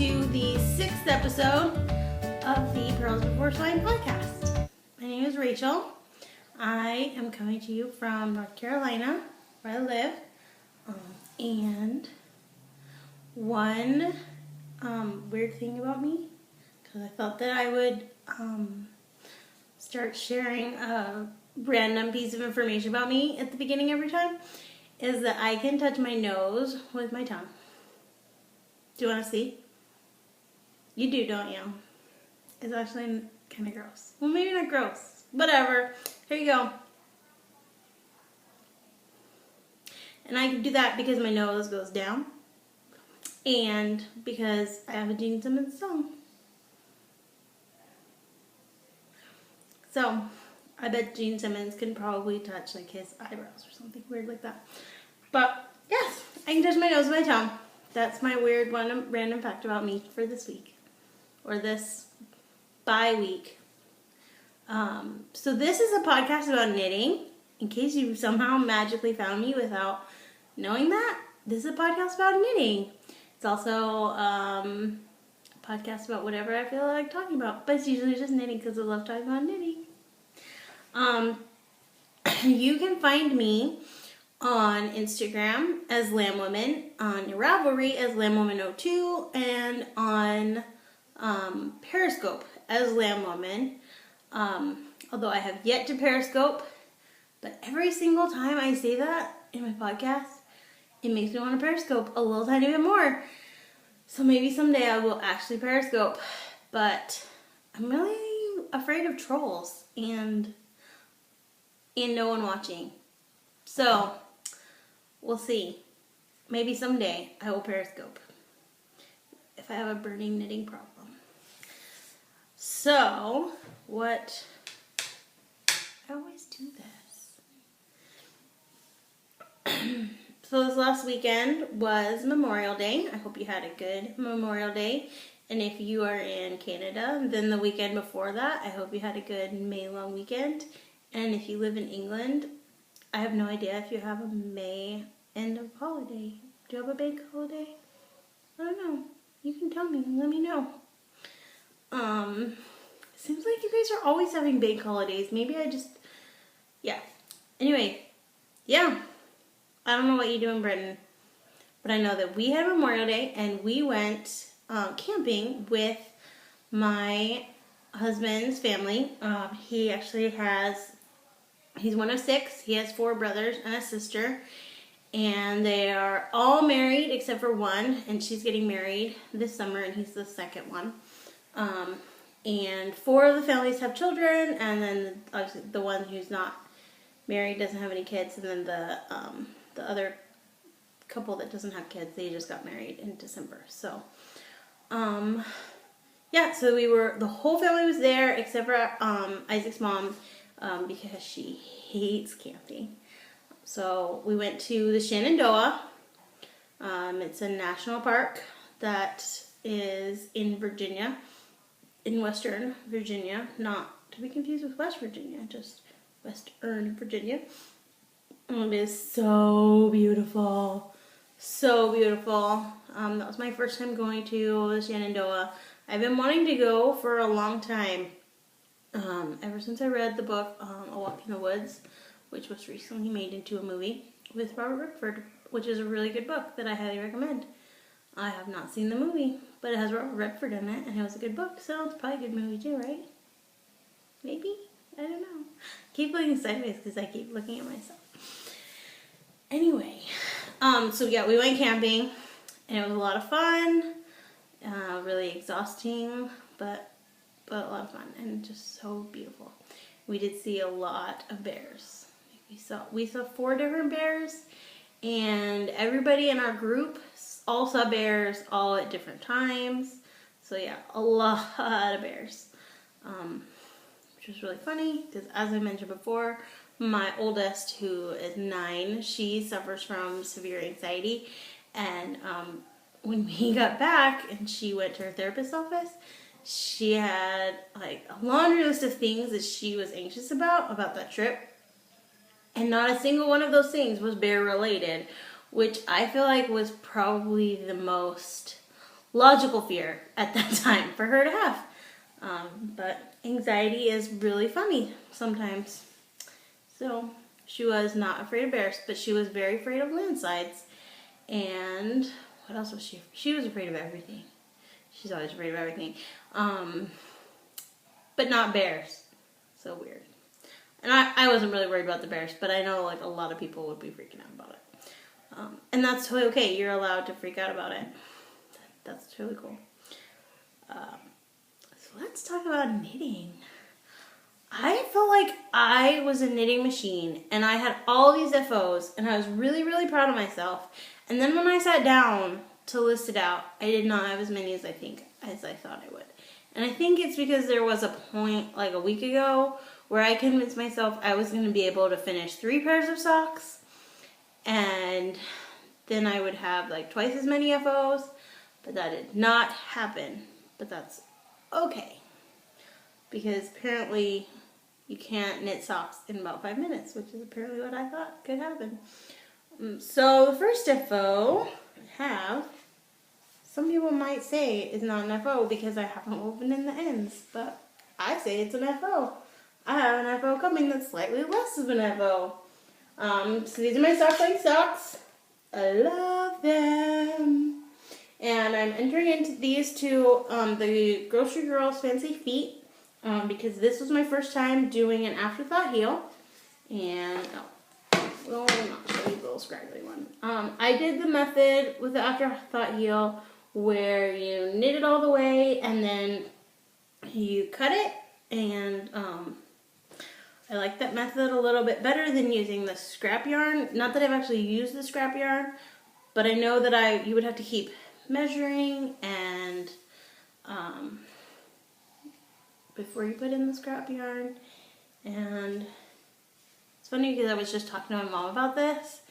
to the 6th episode of the Purls Before Swine podcast. My name is Rachel. I am coming to you from North Carolina, where I live. And one weird thing about me, because I thought that I would start sharing a random piece of information about me at the beginning every time, is that I can touch my nose with my tongue. Do you want to see? You do, don't you? It's actually kind of gross. Well, maybe not gross. Whatever. Here you go. And I can do that because my nose goes down. And because I have a Gene Simmons song. So, I bet Gene Simmons can probably touch like his eyebrows or something weird like that. But, yes, I can touch my nose with my tongue. That's my weird one random fact about me for this week. Or this bi-week. So this is a podcast about knitting. In case you somehow magically found me without knowing that, this is a podcast about knitting. It's also a podcast about whatever I feel like talking about. But it's usually just knitting because I love talking about knitting. You can find me on Instagram as LambWoman, on Ravelry as LambWoman02, and on Periscope as LambWoman. Although I have yet to Periscope, but every single time I say that in my podcast, it makes me want to Periscope a little tiny bit more. So maybe someday I will actually Periscope, but I'm really afraid of trolls and no one watching. So we'll see. Maybe someday I will Periscope if I have a burning knitting problem. So, I always do this. So this last weekend was Memorial Day. I hope you had a good Memorial Day. And if you are in Canada, then the weekend before that, I hope you had a good May long weekend. And if you live in England, I have no idea if you have a May end of holiday. Do you have a bank holiday? I don't know. You can tell me and let me know. Seems like you guys are always having bank holidays. Maybe yeah. Anyway, yeah. I don't know what you do in Britain, but I know that we had Memorial Day and we went camping with my husband's family. He's one of 6. He has 4 brothers and a sister. And they are all married except for one. And she's getting married this summer and he's the second one. And 4 of the families have children. And then obviously the one who's not married doesn't have any kids. And then the other couple that doesn't have kids, they just got married in December. So, yeah, so the whole family was there except for Isaac's mom. Because she hates camping. So we went to the Shenandoah. It's a national park that is in Virginia, in Western Virginia, not to be confused with West Virginia, just Western Virginia. It is so beautiful. So beautiful. That was my first time going to the Shenandoah. I've been wanting to go for a long time. Ever since I read the book, A Walk in the Woods, which was recently made into a movie with Robert Redford, which is a really good book that I highly recommend. I have not seen the movie, but it has Robert Redford in it, and it was a good book, so it's probably a good movie too, right? Maybe? I don't know. I keep looking sideways because I keep looking at myself. Anyway, so yeah, we went camping, and it was a lot of fun, really exhausting, but a lot of fun and just so beautiful. We did see a lot of bears. We saw 4 different bears, and everybody in our group all saw bears all at different times. So yeah, a lot of bears, which was really funny because, as I mentioned before, my oldest, who is 9, she suffers from severe anxiety, and when we got back and she went to her therapist's office, she had like a laundry list of things that she was anxious about that trip. And not a single one of those things was bear related, which I feel like was probably the most logical fear at that time for her to have. But anxiety is really funny sometimes. So she was not afraid of bears, but she was very afraid of landslides. And what else was she? She was afraid of everything. She's always afraid of everything. But not bears. So weird. And I wasn't really worried about the bears, but I know like a lot of people would be freaking out about it. And that's totally okay. You're allowed to freak out about it. That's really cool. So let's talk about knitting. I felt like I was a knitting machine and I had all these FOs and I was really, really proud of myself. And then when I sat down to list it out, I did not have as many as I thought I would. And I think it's because there was a point like a week ago where I convinced myself I was going to be able to finish 3 pairs of socks, and then I would have like twice as many FOs, but that did not happen. But that's okay, because apparently you can't knit socks in about 5 minutes, which is apparently what I thought could happen. So the first FO I have, some people might say it's not an FO because I haven't woven in the ends, but I say it's an FO. I have an FO coming that's slightly less of an FO. So these are my sock like socks. I love them. And I'm entering into these to the Grocery Girls Fancy Feet because this was my first time doing an afterthought heel. And, well, I'll not show you the little scraggly one. I did the method with the afterthought heel where you knit it all the way and then you cut it, and I like that method a little bit better than using the scrap yarn. Not that I've actually used the scrap yarn, but I know that you would have to keep measuring and before you put in the scrap yarn. And it's funny because I was just talking to my mom about this,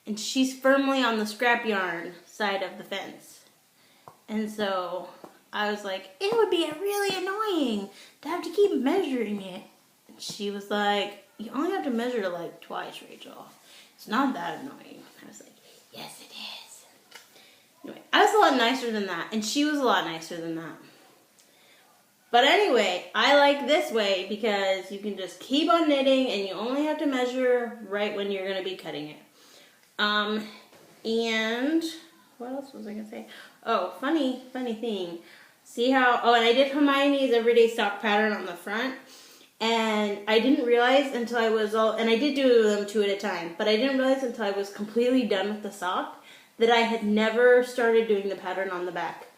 and she's firmly on the scrap yarn side of the fence. And so I was like, it would be really annoying to have to keep measuring it. And she was like, you only have to measure it like twice, Rachel. It's not that annoying. I was like, yes, it is. Anyway, I was a lot nicer than that, and she was a lot nicer than that. But anyway, I like this way because you can just keep on knitting and you only have to measure right when you're going to be cutting it. And what else was I going to say? Oh, funny thing. See how, and I did Hermione's Everyday Sock pattern on the front. And I didn't realize until I was and I did do them 2 at a time, but I didn't realize until I was completely done with the sock that I had never started doing the pattern on the back.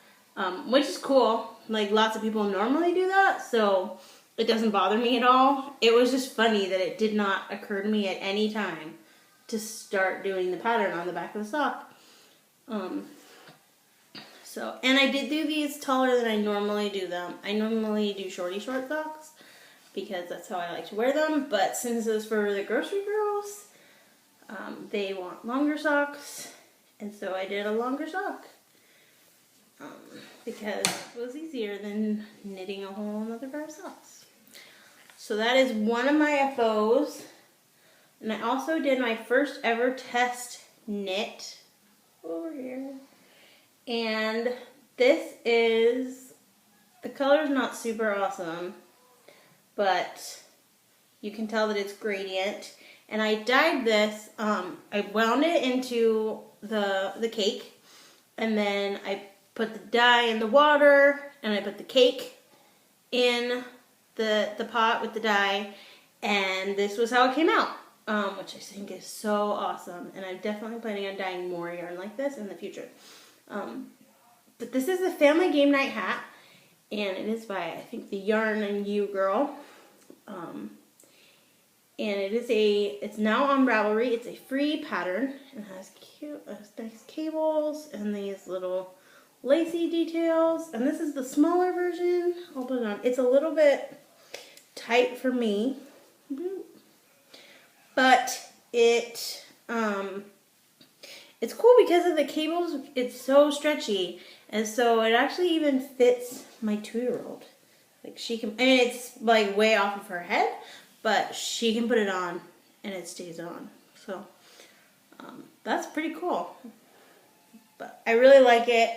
Which is cool. Like, lots of people normally do that, so it doesn't bother me at all. It was just funny that it did not occur to me at any time to start doing the pattern on the back of the sock. And I did do these taller than I normally do them. I normally do short socks because that's how I like to wear them, but since it was for the Grocery Girls, they want longer socks, and so I did a longer sock. Because it was easier than knitting a whole another pair of socks. So that is one of my FOs. And I also did my first ever test knit over here. And this is, the color is not super awesome, but you can tell that it's gradient. And I dyed this, I wound it into the cake, and then I put the dye in the water, and I put the cake in the pot with the dye, and this was how it came out, which I think is so awesome, and I'm definitely planning on dyeing more yarn like this in the future. But this is a family game night hat, and it is by, I think, the Yarn and You girl, and it's now on Ravelry. It's a free pattern, and it has nice cables, and these little lacy details, and this is the smaller version. I'll put it on. It's a little bit tight for me, but it's cool because of the cables. It's so stretchy, and so it actually even fits my 2-year-old. Like, she can, and it's like way off of her head, but she can put it on and it stays on. So that's pretty cool. But I really like it.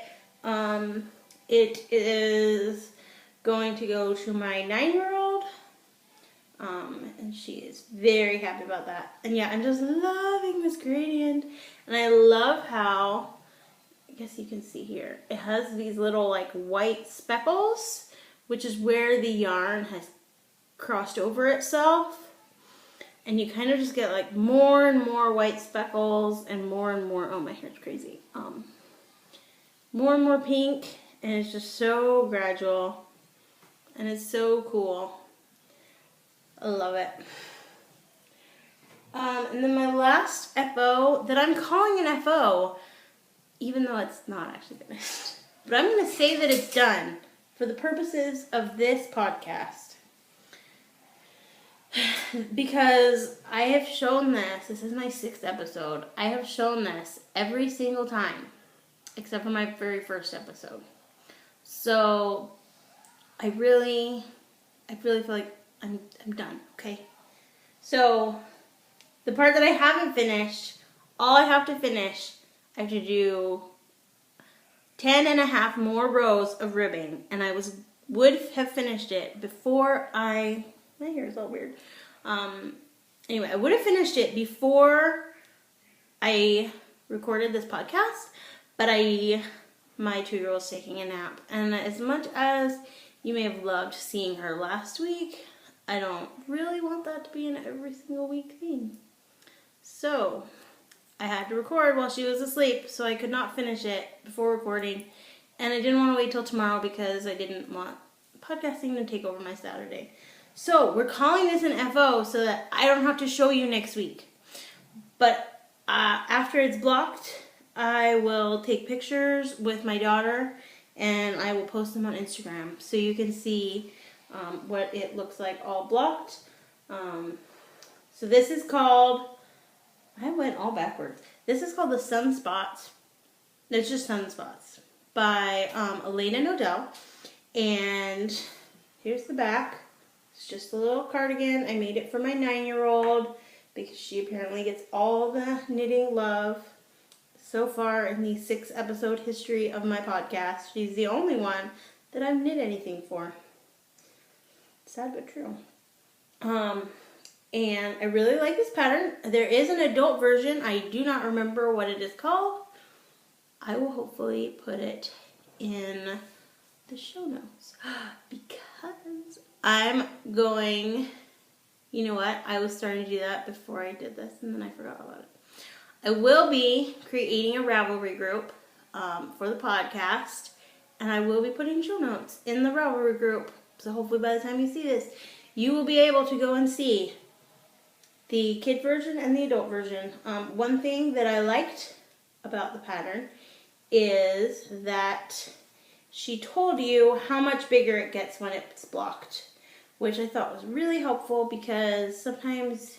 It is going to go to my 9-year-old. And she is very happy about that. And yeah, I'm just loving this gradient. And I love how, I guess you can see here, it has these little like white speckles, which is where the yarn has crossed over itself. And you kind of just get like more and more white speckles and more, oh, my hair's crazy. More and more pink, and it's just so gradual. And it's so cool. I love it. And then my last FO that I'm calling an FO, even though it's not actually finished. But I'm going to say that it's done for the purposes of this podcast. Because I have shown this is my 6th episode. I have shown this every single time, except for my very first episode. So I really feel like I'm done, okay? So, the part that I haven't finished, all I have to finish, I have to do 10.5 more rows of ribbing, and I would have finished it before my hair is all weird. Anyway, I would have finished it before I recorded this podcast, but my 2-year-old's taking a nap, and as much as you may have loved seeing her last week, I don't really want that to be an every single week thing. So, I had to record while she was asleep, so I could not finish it before recording. And I didn't want to wait till tomorrow because I didn't want podcasting to take over my Saturday. So, we're calling this an FO so that I don't have to show you next week. But after it's blocked, I will take pictures with my daughter and I will post them on Instagram so you can see what it looks like all blocked. So this is called, I went all backwards. This is called the Sunspots. It's just Sunspots by Elena Nodell. And here's the back. It's just a little cardigan. I made it for my 9-year-old because she apparently gets all the knitting love so far in the 6-episode history of my podcast. She's the only one that I've knit anything for. Sad but true. And I really like this pattern. There is an adult version. I do not remember what it is called. I will hopefully put it in the show notes. Because I'm going, you know what? I was starting to do that before I did this and then I forgot about it. I will be creating a Ravelry group for the podcast. And I will be putting show notes in the Ravelry group. So hopefully by the time you see this, you will be able to go and see the kid version and the adult version. One thing that I liked about the pattern is that she told you how much bigger it gets when it's blocked, which I thought was really helpful because sometimes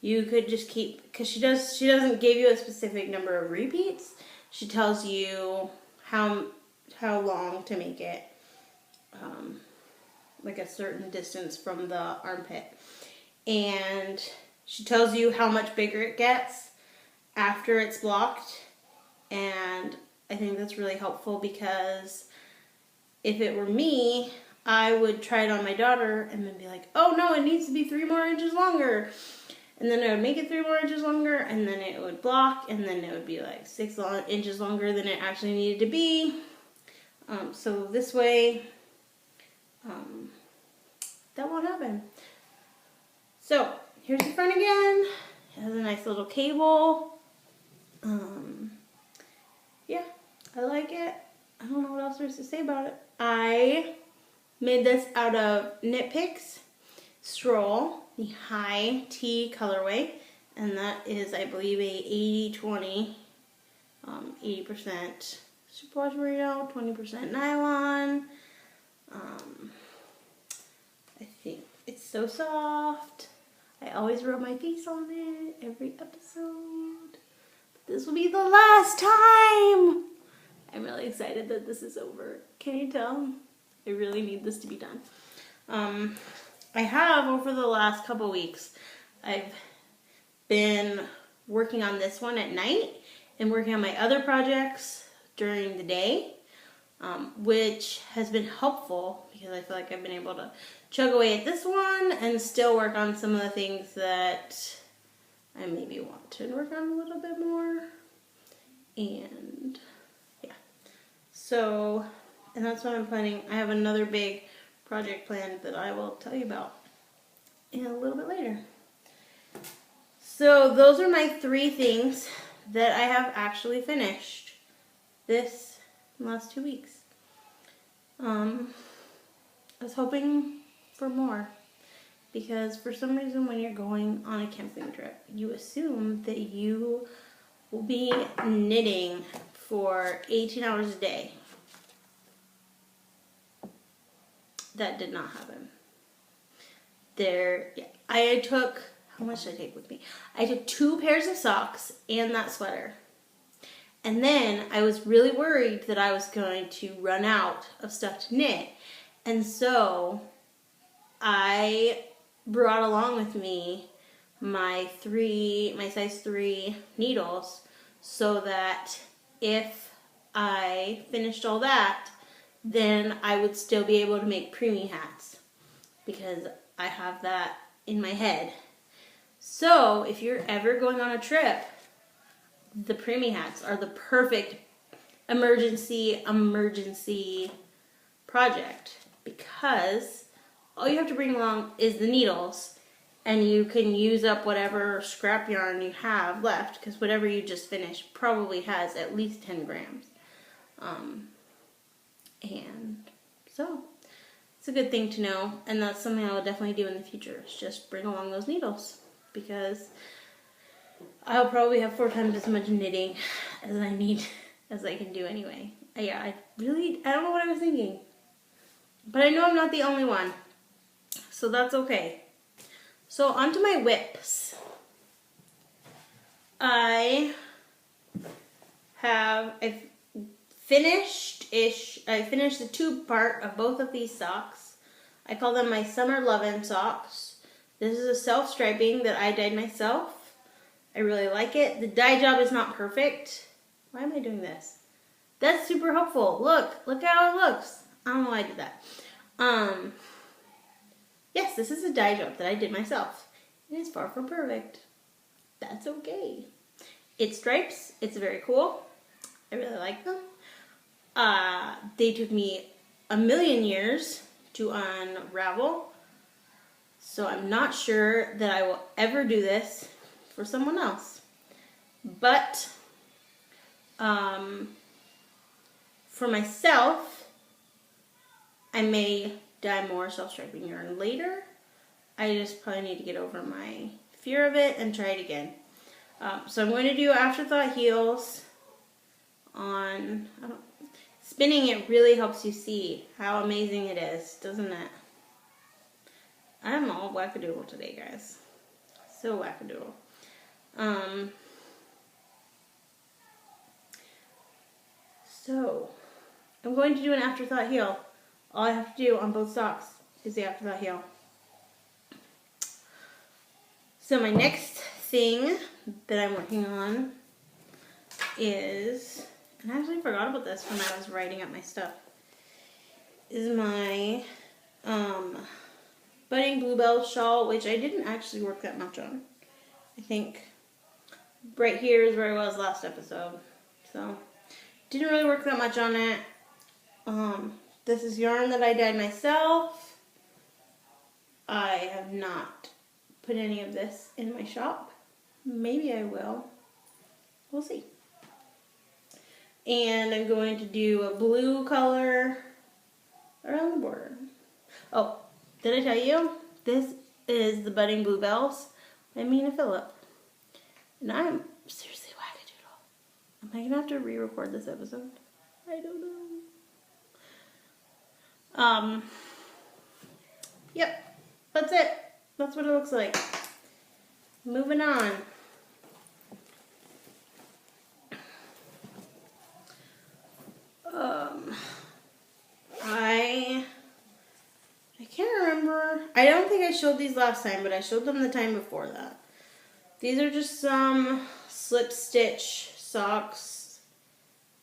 you could just keep, because she doesn't give you a specific number of repeats. She tells you how long to make it, like a certain distance from the armpit. And she tells you how much bigger it gets after it's blocked. And I think that's really helpful because if it were me, I would try it on my daughter and then be like, oh no, it needs to be 3 more inches longer. And then I would make it 3 more inches longer, and then it would block, and then it would be like 6 inches longer than it actually needed to be. So this way, that won't happen. So here's the front again. It has a nice little cable. Yeah, I like it. I don't know what else there's to say about it. I made this out of Knit Picks Stroll, the high tea colorway, and that is, I believe, a 80-20, 80% superwash merino, 20% nylon. I think it's so soft. I always rub my face on it every episode. But this will be the last time. I'm really excited that this is over. Can you tell? I really need this to be done. I have, over the last couple weeks, I've been working on this one at night and working on my other projects during the day. which has been helpful because I feel like I've been able to chug away at this one and still work on some of the things that I maybe want to work on a little bit more. And yeah, so, and that's what I'm planning. I have another big project planned that I will tell you about in a little bit later. So those are my 3 things that I have actually finished this last 2 weeks. I was hoping for more because for some reason when you're going on a camping trip, you assume that you will be knitting for 18 hours a day. That did not happen. I took, how much did I take with me? I took 2 pairs of socks and that sweater. And then I was really worried that I was going to run out of stuff to knit. And so I brought along with me my size 3 needles so that if I finished all that, then I would still be able to make preemie hats because I have that in my head. So if you're ever going on a trip, the preemie hats are the perfect emergency project because all you have to bring along is the needles and you can use up whatever scrap yarn you have left because whatever you just finished probably has at least 10 grams. And so it's a good thing to know, and that's something I will definitely do in the future, is just bring along those needles because I'll probably have 4 times as much knitting as I can do anyway. I don't know what I was thinking. But I know I'm not the only one. So that's okay. So onto my whips. I finished the tube part of both of these socks. I call them my Summer Lovin' socks. This is a self-striping that I dyed myself. I really like it. The dye job is not perfect. Why am I doing this? That's super helpful. Look how it looks. I don't know why I did that. Yes, this is a dye job that I did myself. It is far from perfect. That's okay. It stripes. It's very cool. I really like them. They took me a million years to unravel. So I'm not sure that I will ever do this for someone else. But for myself, I may dye more self-striping yarn later. I just probably need to get over my fear of it and try it again. So I'm going to do afterthought heels on, spinning it really helps you see how amazing it is, doesn't it? I'm all wackadoodle today, guys. So wackadoodle. So I'm going to do an afterthought heel. All I have to do on both socks is the afterthought heel. So my next thing that I'm working on is, and I actually forgot about this when I was writing up my stuff, is my Budding Bluebell shawl, which I didn't actually work that much on. I think right here is where I was last episode. So didn't really work that much on it. This is yarn that I dyed myself. I have not put any of this in my shop. Maybe I will. We'll see. And I'm going to do a blue color around the border. Oh, did I tell you? This is the Budding Bluebells by Mina Phillip. And I'm seriously wackadoodle. Am I going to have to re-record this episode? I don't know. Yep. That's it. That's what it looks like. Moving on. I can't remember. I don't think I showed these last time, but I showed them the time before that. These are just some slip stitch socks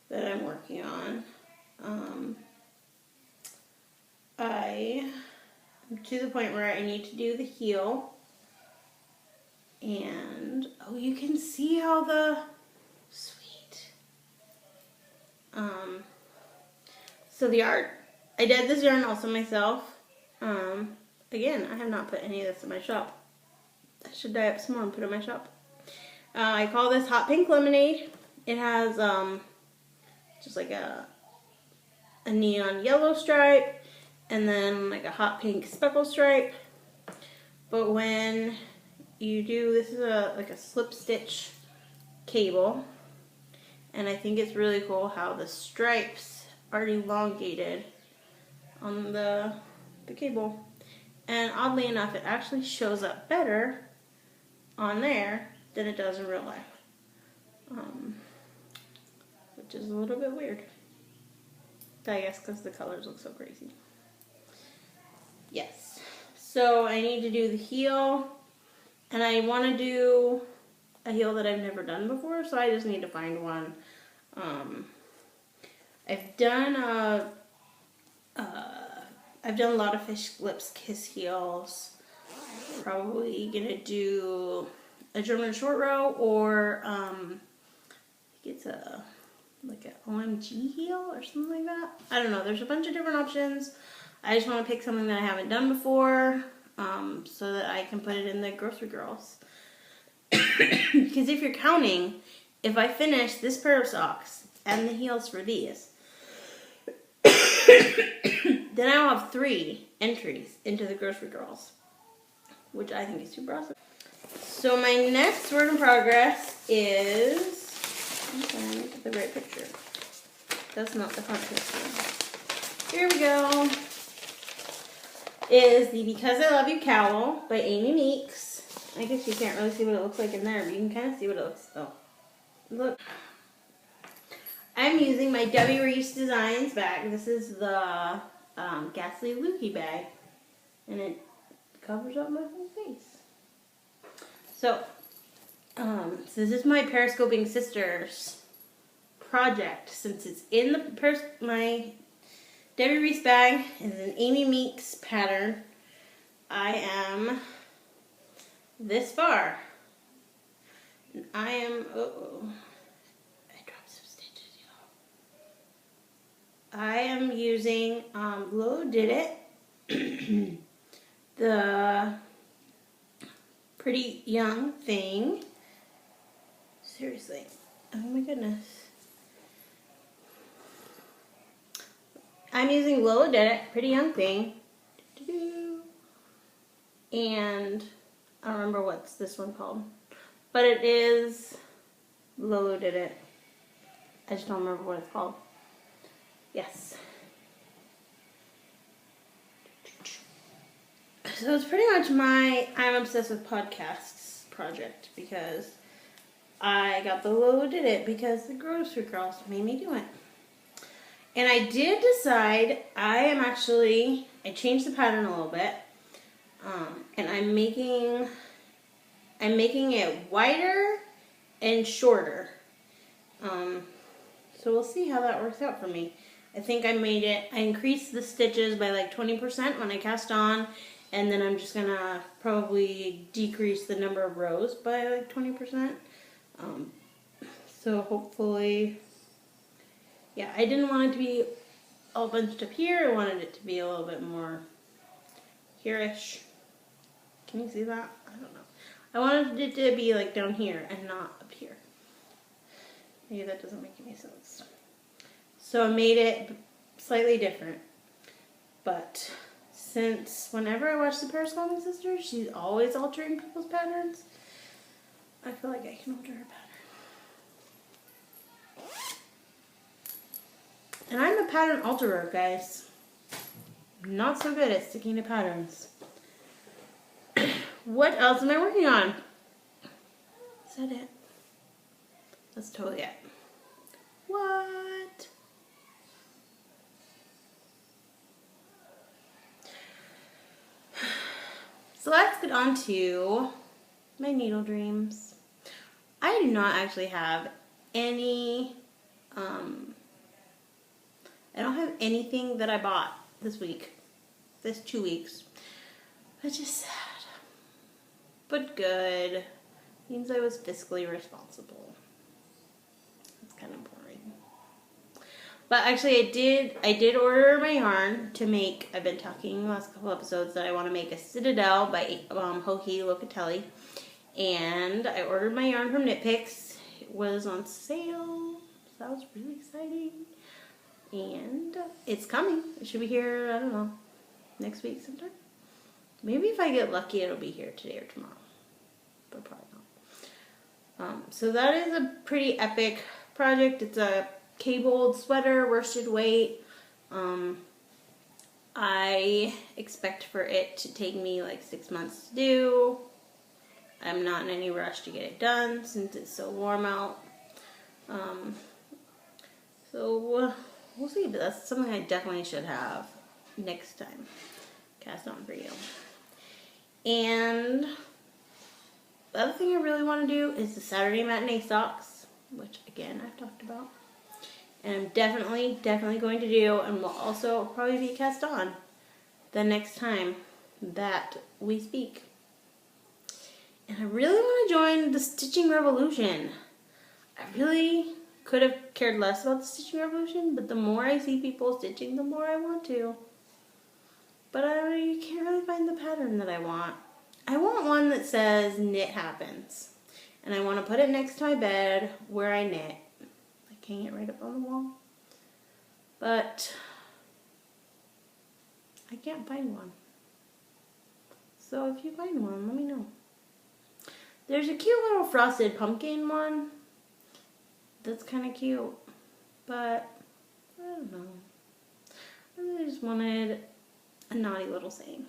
that I'm working on. I am to the point where I need to do the heel. And, oh, you can see how sweet. So the art, I did this yarn also myself. Again, I have not put any of this in my shop. I should dye up some more and put it in my shop. I call this Hot Pink Lemonade. It has just like a neon yellow stripe and then like a hot pink speckle stripe. But when you do, this is like a slip stitch cable, and I think it's really cool how the stripes are elongated on the cable. And oddly enough, it actually shows up better on there than it does in real life. Which is a little bit weird. I guess because the colors look so crazy. Yes. So I need to do the heel. And I want to do a heel that I've never done before. So I just need to find one. I've done a lot of Fish Lips Kiss heels. Probably gonna do a German short row, or I think it's like an OMG heel or something like that. I don't know. There's a bunch of different options. I just want to pick something that I haven't done before, so that I can put it in the Grocery Girls. Because if you're counting, if I finish this pair of socks and the heels for these, then I'll have 3 entries into the Grocery Girls, which I think is super awesome. So my next work in progress is, okay, let me get the right picture. That's not the front picture. Here we go. Is the Because I Love You cowl by Amy Meeks. I guess you can't really see what it looks like in there, but you can kind of see what it looks like. Oh, look. I'm using my Debbie Reese Designs bag. This is the Ghastly Lukey bag, and it covers up my whole face. So this is my Periscoping Sisters project. Since it's in my Debbie Reese bag, is an Amy Meeks pattern. I am this far, and I am, I dropped some stitches, y'all. I am using Low Did It, the Pretty Young Thing. Seriously, oh my goodness. I'm using Low Did It, Pretty Young Thing, and I don't remember what's this one called, but it is Lolo Did It. I just don't remember what it's called. Yes. So it's pretty much my I'm Obsessed with Podcasts project, because I got the Lolo Did It because the Grocery Girls made me do it. And I did decide I changed the pattern a little bit. And I'm making it wider and shorter. So we'll see how that works out for me. I think I increased the stitches by like 20% when I cast on, and then I'm just gonna probably decrease the number of rows by like 20%. So hopefully, yeah, I didn't want it to be all bunched up here. I wanted it to be a little bit more here-ish. Can you see that? I don't know. I wanted it to be like down here and not up here. Maybe that doesn't make any sense. So I made it slightly different. But since whenever I watch the Periscoping Sisters, she's always altering people's patterns, I feel like I can alter her pattern. And I'm a pattern alterer, guys. I'm not so good at sticking to patterns. What else am I working on? Is that it? That's totally it. What? So let's get on to my needle dreams. I do not actually have any I don't have anything that I bought this week, this 2 weeks, which is sad, but good. Means I was fiscally responsible. It's kind of boring. But actually I did order my yarn to make, I've been talking the last couple episodes that I want to make a Citadel by Hoki Locatelli. And I ordered my yarn from Knit Picks. It was on sale, so that was really exciting. And it's coming. It should be here, I don't know, next week sometime. Maybe if I get lucky it'll be here today or tomorrow. But probably not. So that is a pretty epic project. It's a cabled sweater, worsted weight. I expect for it to take me like 6 months to do. I'm not in any rush to get it done since it's so warm out. So we'll see, but that's something I definitely should have next time. Cast on for you. And the other thing I really want to do is the Saturday matinee socks, which again I've talked about. And I'm definitely going to do, and will also probably be cast on the next time that we speak. And I really want to join the stitching revolution. I really could have cared less about the stitching revolution, but the more I see people stitching, the more I want to. But you can't really find the pattern that I want. I want one that says knit happens. And I want to put it next to my bed where I knit. Like hang it right up on the wall. But I can't find one. So if you find one, let me know. There's a cute little frosted pumpkin one. That's kind of cute. But I don't know. I really just wanted a naughty little saying,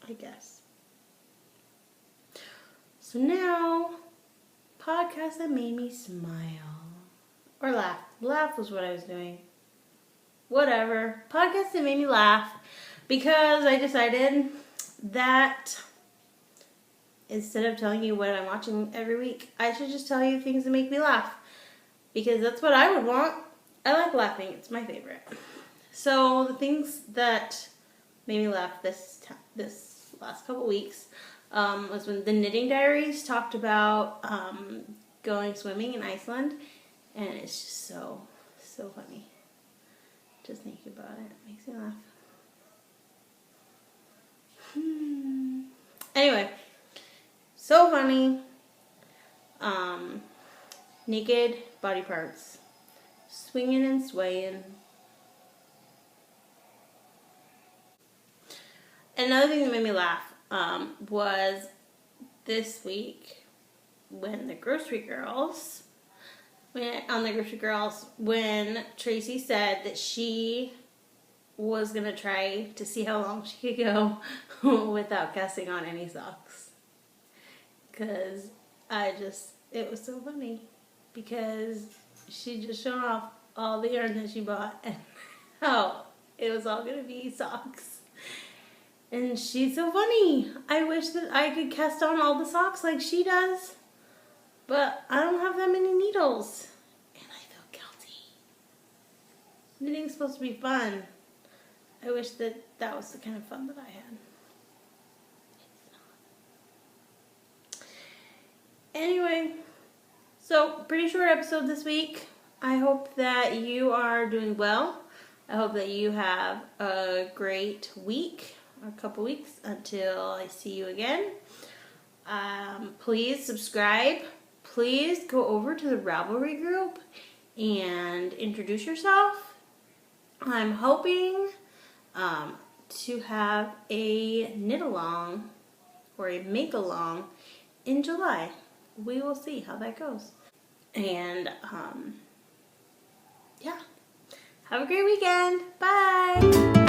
I guess. So now, podcast that made me smile. Or laugh. Laugh was what I was doing. Whatever. Podcast that made me laugh. Because I decided that instead of telling you what I'm watching every week, I should just tell you things that make me laugh. Because that's what I would want. I like laughing. It's my favorite. So the things that made me laugh this last couple weeks was when the Knitting Diaries talked about going swimming in Iceland. And it's just so funny. Just thinking about it. It makes me laugh. Anyway. So funny. Naked body parts. Swinging and swaying. Another thing that made me laugh was this week when the Grocery Girls, when Tracy said that she was going to try to see how long she could go without casting on any socks. Because it was so funny. Because she just showed off all the yarn that she bought and how it was all going to be socks. And she's so funny. I wish that I could cast on all the socks like she does. But I don't have that many needles. And I feel guilty. Knitting's supposed to be fun. I wish that was the kind of fun that I had. It's not. Anyway, so pretty short episode this week. I hope that you are doing well. I hope that you have a great week, a couple weeks until I see you again. Please subscribe. Please go over to the Ravelry group and introduce yourself. I'm hoping to have a knit along or a make along in July. We will see how that goes. And yeah, have a great weekend. Bye.